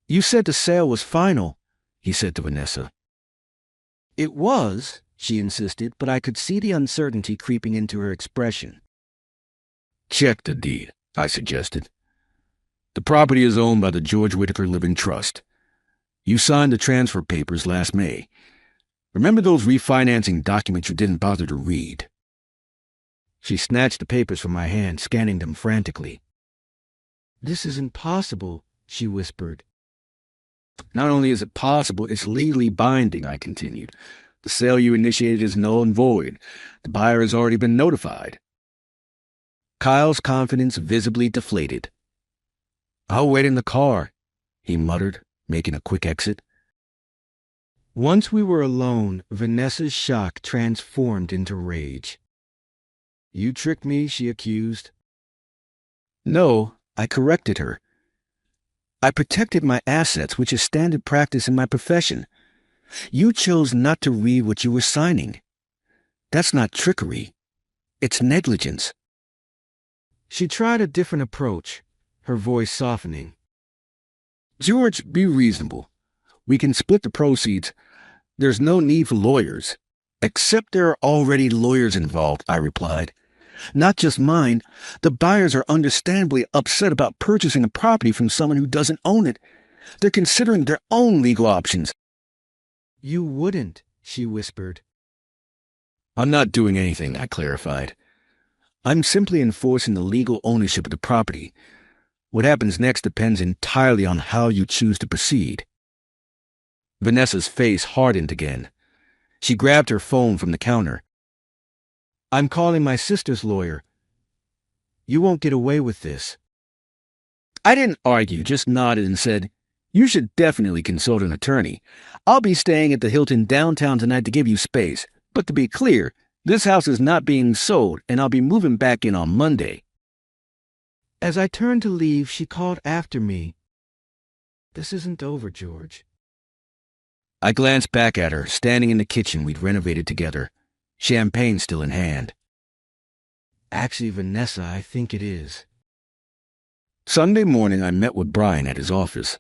You said the sale was final, he said to Vanessa. It was, she insisted, but I could see the uncertainty creeping into her expression. Check the deed, I suggested. The property is owned by the George Whitaker Living Trust. You signed the transfer papers last May. Remember those refinancing documents you didn't bother to read? She snatched the papers from my hand, scanning them frantically. This isn't possible, she whispered. Not only is it possible, it's legally binding, I continued. The sale you initiated is null and void. The buyer has already been notified. Kyle's confidence visibly deflated. I'll wait in the car, he muttered, making a quick exit. Once we were alone, Vanessa's shock transformed into rage. You tricked me, she accused. No, I corrected her. I protected my assets, which is standard practice in my profession. You chose not to read what you were signing. That's not trickery. It's negligence. She tried a different approach, her voice softening. George, be reasonable. We can split the proceeds. There's no need for lawyers. Except there are already lawyers involved, I replied. Not just mine. The buyers are understandably upset about purchasing a property from someone who doesn't own it. They're considering their own legal options. You wouldn't, she whispered. I'm not doing anything, I clarified. I'm simply enforcing the legal ownership of the property. What happens next depends entirely on how you choose to proceed. Vanessa's face hardened again. She grabbed her phone from the counter. I'm calling my sister's lawyer. You won't get away with this. I didn't argue, just nodded and said, You should definitely consult an attorney. I'll be staying at the Hilton downtown tonight to give you space. But to be clear, this house is not being sold, and I'll be moving back in on Monday. As I turned to leave, she called after me. This isn't over, George. I glanced back at her, standing in the kitchen we'd renovated together, champagne still in hand. Actually, Vanessa, I think it is. Sunday morning, I met with Brian at his office.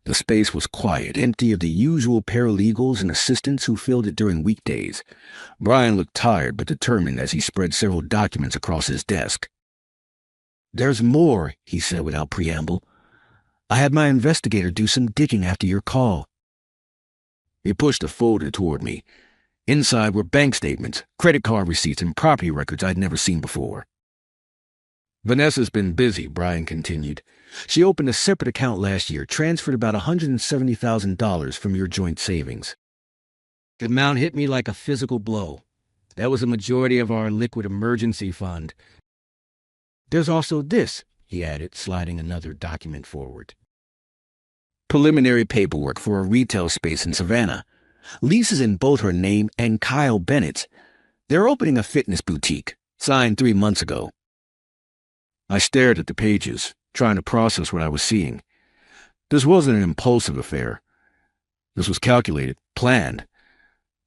The space was quiet, empty of the usual paralegals and assistants who filled it during weekdays. Brian looked tired but determined as he spread several documents across his desk. There's more, he said without preamble. I had my investigator do some digging after your call. He pushed a folder toward me. Inside were bank statements, credit card receipts, and property records I'd never seen before. Vanessa's been busy, Brian continued. She opened a separate account last year, transferred about $170,000 from your joint savings. The amount hit me like a physical blow. That was a majority of our liquid emergency fund. There's also this, he added, sliding another document forward. Preliminary paperwork for a retail space in Savannah. Leases in both her name and Kyle Bennett's. They're opening a fitness boutique, signed 3 months ago. I stared at the pages, trying to process what I was seeing. This wasn't an impulsive affair. This was calculated, planned.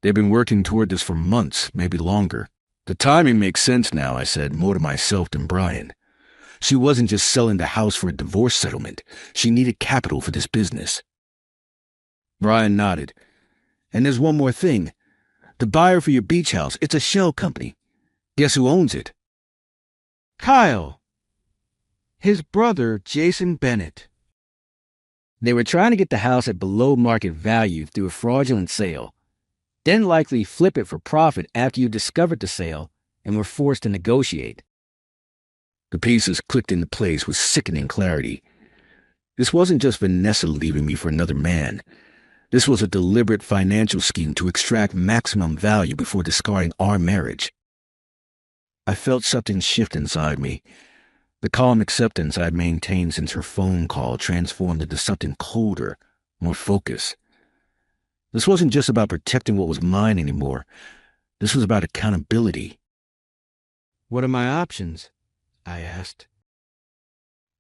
They've been working toward this for months, maybe longer. The timing makes sense now, I said, more to myself than Brian. She wasn't just selling the house for a divorce settlement. She needed capital for this business. Brian nodded. And there's one more thing. The buyer for your beach house, it's a shell company. Guess who owns it? Kyle. His brother, Jason Bennett. They were trying to get the house at below market value through a fraudulent sale, then likely flip it for profit after you discovered the sale and were forced to negotiate. The pieces clicked into place with sickening clarity. This wasn't just Vanessa leaving me for another man. This was a deliberate financial scheme to extract maximum value before discarding our marriage. I felt something shift inside me. The calm acceptance I'd maintained since her phone call transformed into something colder, more focused. This wasn't just about protecting what was mine anymore. This was about accountability. What are my options? I asked.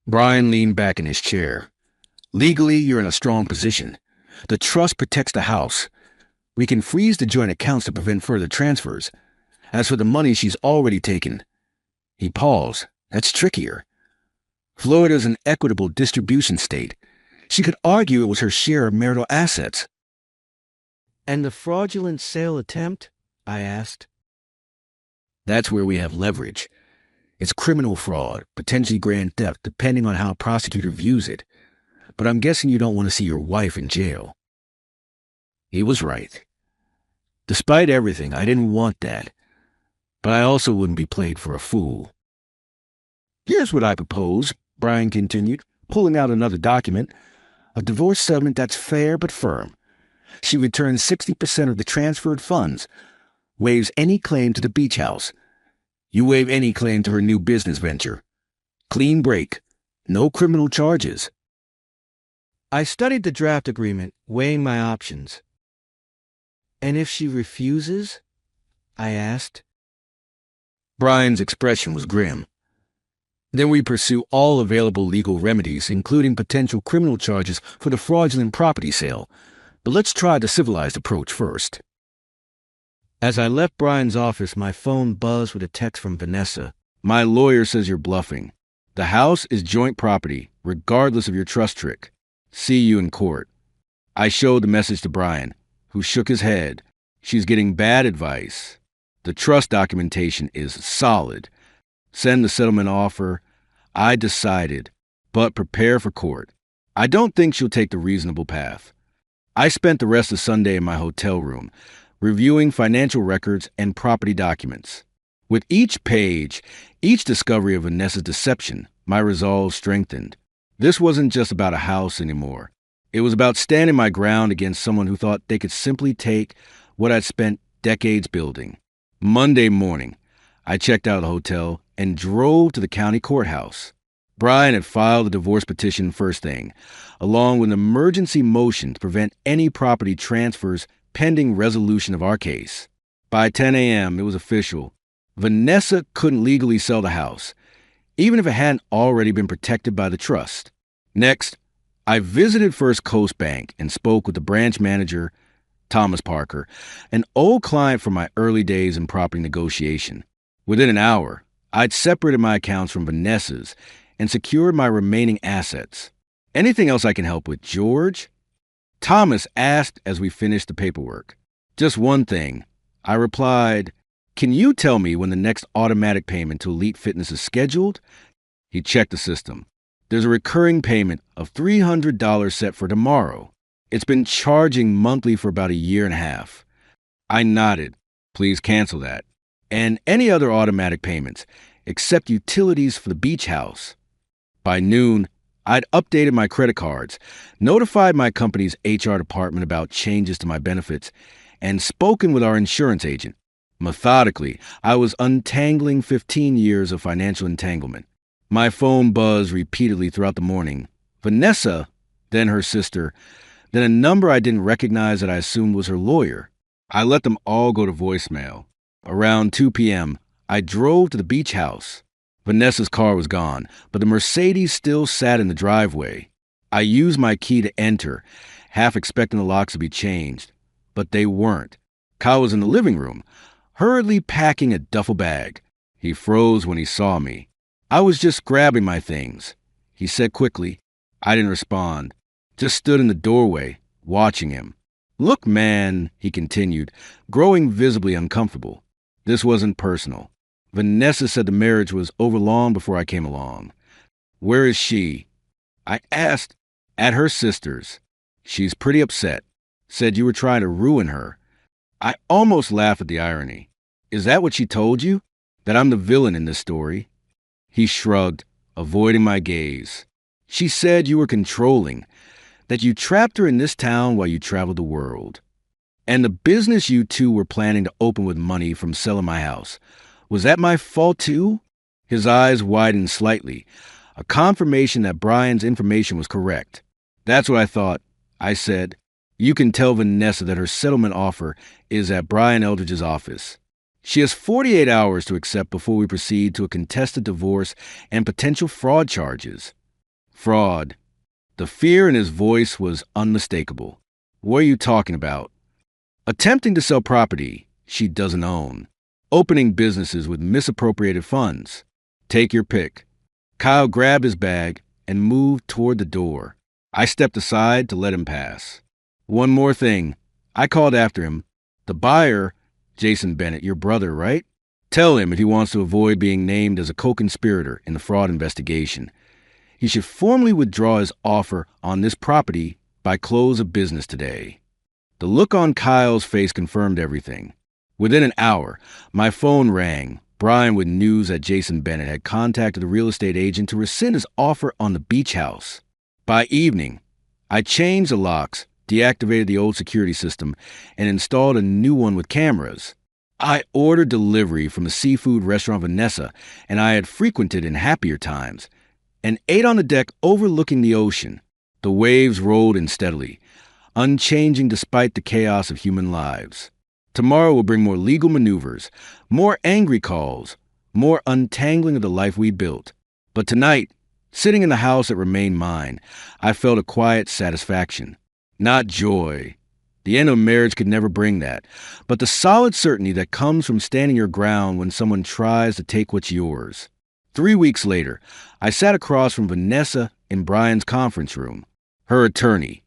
Brian leaned back in his chair. Legally, you're in a strong position. The trust protects the house. We can freeze the joint accounts to prevent further transfers. As for the money she's already taken, he paused. That's trickier. Florida's an equitable distribution state. She could argue it was her share of marital assets. And the fraudulent sale attempt? I asked. That's where we have leverage. It's criminal fraud, potentially grand theft, depending on how a prosecutor views it. But I'm guessing you don't want to see your wife in jail. He was right. Despite everything, I didn't want that. But I also wouldn't be played for a fool. Here's what I propose, Brian continued, pulling out another document. A divorce settlement that's fair but firm. She returns 60% of the transferred funds, waives any claim to the beach house. You waive any claim to her new business venture. Clean break. No criminal charges. I studied the draft agreement, weighing my options. And if she refuses? I asked. Brian's expression was grim. Then we pursue all available legal remedies, including potential criminal charges for the fraudulent property sale. But let's try the civilized approach first. As I left Brian's office, my phone buzzed with a text from Vanessa. My lawyer says you're bluffing. The house is joint property, regardless of your trust trick. See you in court. I showed the message to Brian, who shook his head. She's getting bad advice. The trust documentation is solid. Send the settlement offer. I decided, but prepare for court. I don't think she'll take the reasonable path. I spent the rest of Sunday in my hotel room, reviewing financial records and property documents. With each page, each discovery of Vanessa's deception, my resolve strengthened. This wasn't just about a house anymore. It was about standing my ground against someone who thought they could simply take what I'd spent decades building. Monday morning, I checked out of the hotel and drove to the county courthouse. Brian had filed a divorce petition first thing, along with an emergency motion to prevent any property transfers pending resolution of our case. By 10 a.m., it was official. Vanessa couldn't legally sell the house, even if it hadn't already been protected by the trust. Next, I visited First Coast Bank and spoke with the branch manager, Thomas Parker, an old client from my early days in property negotiation. Within an hour, I'd separated my accounts from Vanessa's and secured my remaining assets. Anything else I can help with, George? Thomas asked as we finished the paperwork. Just one thing. I replied, can you tell me when the next automatic payment to Elite Fitness is scheduled? He checked the system. There's a recurring payment of $300 set for tomorrow. It's been charging monthly for about a year and a half. I nodded. Please cancel that. And any other automatic payments, except utilities for the beach house. By noon, I'd updated my credit cards, notified my company's HR department about changes to my benefits, and spoken with our insurance agent. Methodically, I was untangling 15 years of financial entanglement. My phone buzzed repeatedly throughout the morning. Vanessa, then her sister, then a number I didn't recognize that I assumed was her lawyer. I let them all go to voicemail. Around 2 p.m., I drove to the beach house. Vanessa's car was gone, but the Mercedes still sat in the driveway. I used my key to enter, half expecting the locks to be changed. But they weren't. Kyle was in the living room, hurriedly packing a duffel bag. He froze when he saw me. I was just grabbing my things. He said quickly. I didn't respond. Just stood in the doorway, watching him. Look, man, he continued, growing visibly uncomfortable. This wasn't personal. Vanessa said the marriage was over long before I came along. Where is she? I asked. At her sister's. She's pretty upset. Said you were trying to ruin her. I almost laughed at the irony. Is that what she told you? That I'm the villain in this story? He shrugged, avoiding my gaze. She said you were controlling, that you trapped her in this town while you traveled the world. And the business you two were planning to open with money from selling my house. Was that my fault too? His eyes widened slightly, a confirmation that Brian's information was correct. That's what I thought. I said, you can tell Vanessa that her settlement offer is at Brian Eldridge's office. She has 48 hours to accept before we proceed to a contested divorce and potential fraud charges. Fraud. The fear in his voice was unmistakable. What are you talking about? Attempting to sell property she doesn't own. Opening businesses with misappropriated funds. Take your pick. Kyle grabbed his bag and moved toward the door. I stepped aside to let him pass. One more thing. I called after him. The buyer, Jason Bennett, your brother, right? Tell him if he wants to avoid being named as a co-conspirator in the fraud investigation, he should formally withdraw his offer on this property by close of business today. The look on Kyle's face confirmed everything. Within an hour, my phone rang, Brian with news that Jason Bennett had contacted a real estate agent to rescind his offer on the beach house. By evening, I changed the locks, deactivated the old security system, and installed a new one with cameras. I ordered delivery from a seafood restaurant Vanessa, and I had frequented in happier times, and ate on the deck overlooking the ocean. The waves rolled in steadily, unchanging despite the chaos of human lives. Tomorrow will bring more legal maneuvers, more angry calls, more untangling of the life we built. But tonight, sitting in the house that remained mine, I felt a quiet satisfaction. Not joy. The end of marriage could never bring that, but the solid certainty that comes from standing your ground when someone tries to take what's yours. 3 weeks later, I sat across from Vanessa in Brian's conference room. Her attorney,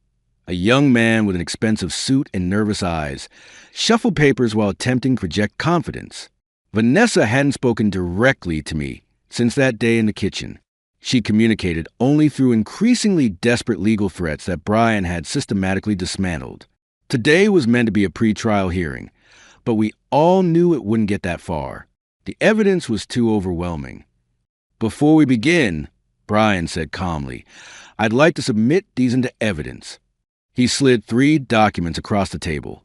a young man with an expensive suit and nervous eyes, shuffled papers while attempting to project confidence. Vanessa hadn't spoken directly to me since that day in the kitchen. She communicated only through increasingly desperate legal threats that Brian had systematically dismantled. Today was meant to be a pre-trial hearing, but we all knew it wouldn't get that far. The evidence was too overwhelming. Before we begin, Brian said calmly, I'd like to submit these into evidence. He slid 3 documents across the table.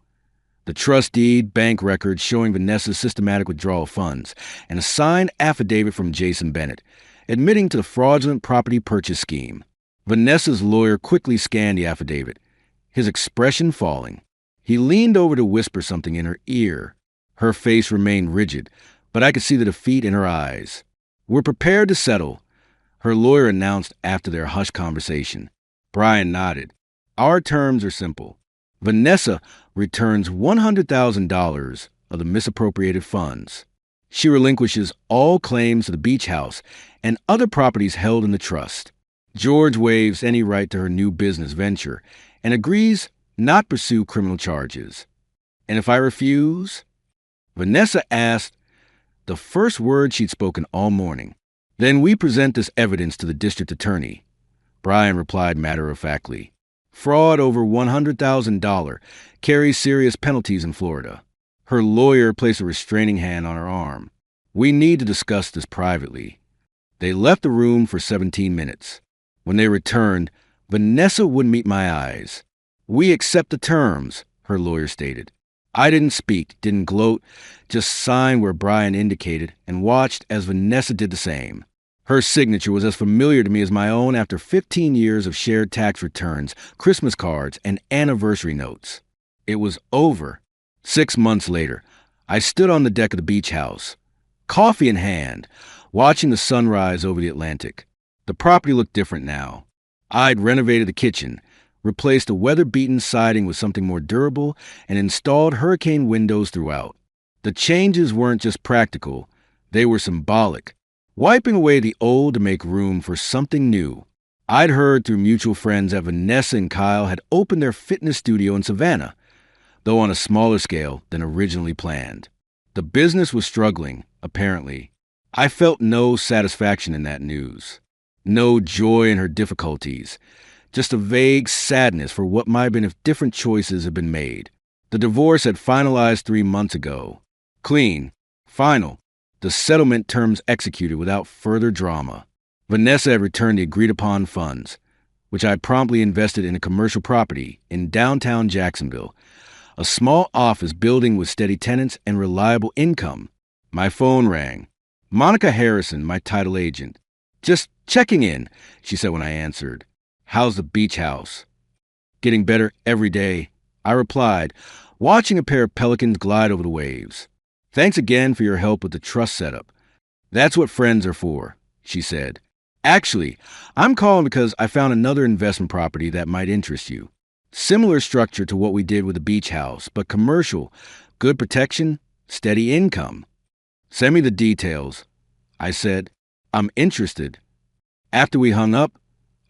The trust deed, bank records showing Vanessa's systematic withdrawal of funds, and a signed affidavit from Jason Bennett, admitting to the fraudulent property purchase scheme. Vanessa's lawyer quickly scanned the affidavit, his expression falling. He leaned over to whisper something in her ear. Her face remained rigid, but I could see the defeat in her eyes. We're prepared to settle, her lawyer announced after their hushed conversation. Brian nodded. Our terms are simple. Vanessa returns $100,000 of the misappropriated funds. She relinquishes all claims to the beach house and other properties held in the trust. George waives any right to her new business venture and agrees not pursue criminal charges. And if I refuse? Vanessa asked the first word she'd spoken all morning. Then we present this evidence to the district attorney. Brian replied matter-of-factly. Fraud over $100,000 carries serious penalties in Florida. Her lawyer placed a restraining hand on her arm. We need to discuss this privately. They left the room for 17 minutes. When they returned, Vanessa wouldn't meet my eyes. We accept the terms, her lawyer stated. I didn't speak, didn't gloat, just signed where Brian indicated and watched as Vanessa did the same. Her signature was as familiar to me as my own after 15 years of shared tax returns, Christmas cards, and anniversary notes. It was over. 6 months later, I stood on the deck of the beach house, coffee in hand, watching the sunrise over the Atlantic. The property looked different now. I'd renovated the kitchen, replaced the weather-beaten siding with something more durable, and installed hurricane windows throughout. The changes weren't just practical, they were symbolic, wiping away the old to make room for something new. I'd heard through mutual friends that Vanessa and Kyle had opened their fitness studio in Savannah, though on a smaller scale than originally planned. The business was struggling, apparently. I felt no satisfaction in that news, no joy in her difficulties, just a vague sadness for what might have been if different choices had been made. The divorce had finalized 3 months ago. Clean. Final. The settlement terms executed without further drama. Vanessa had returned the agreed-upon funds, which I promptly invested in a commercial property in downtown Jacksonville, a small office building with steady tenants and reliable income. My phone rang. Monica Harrison, my title agent. Just checking in, she said when I answered. How's the beach house? Getting better every day, I replied, watching a pair of pelicans glide over the waves. Thanks again for your help with the trust setup. That's what friends are for, she said. Actually, I'm calling because I found another investment property that might interest you. Similar structure to what we did with the beach house, but commercial, good protection, steady income. Send me the details, I said. I'm interested. After we hung up,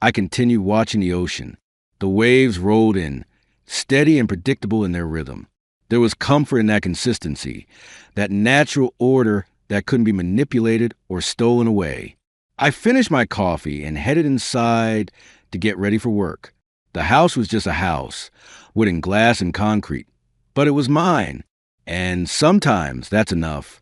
I continued watching the ocean. The waves rolled in, steady and predictable in their rhythm. There was comfort in that consistency, that natural order that couldn't be manipulated or stolen away. I finished my coffee and headed inside to get ready for work. The house was just a house, wooden glass and concrete, but it was mine, and sometimes that's enough.